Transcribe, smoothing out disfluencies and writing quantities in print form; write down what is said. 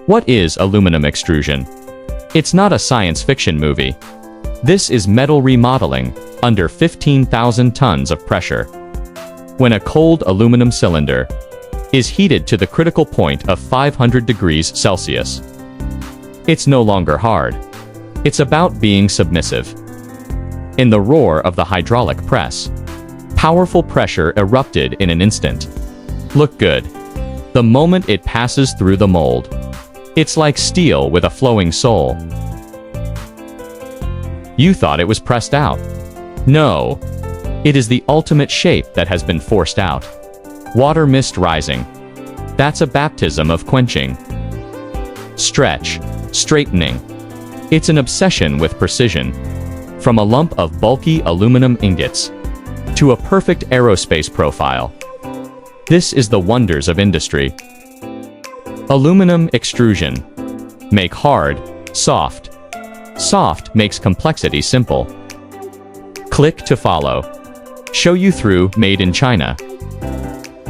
What is aluminum extrusion? It's not a science fiction movie. This is metal remodeling, under 15,000 tons of pressure. When a cold aluminum cylinder is heated to the critical point of 500 degrees Celsius, it's no longer hard. It's about being submissive. In the roar of the hydraulic press, powerful pressure erupted in an instant. Look good. The moment it passes through the mold, it's like steel with a flowing soul. You thought it was pressed out. No. It is the ultimate shape that has been forced out. Water mist rising. That's a baptism of quenching. Stretch. Straightening. It's an obsession with precision. From a lump of bulky aluminum ingots to a perfect aerospace profile. This is the wonders of industry. Aluminum extrusion. Make hard, soft. Soft makes complexity simple. Click to follow. Show you through Made in China.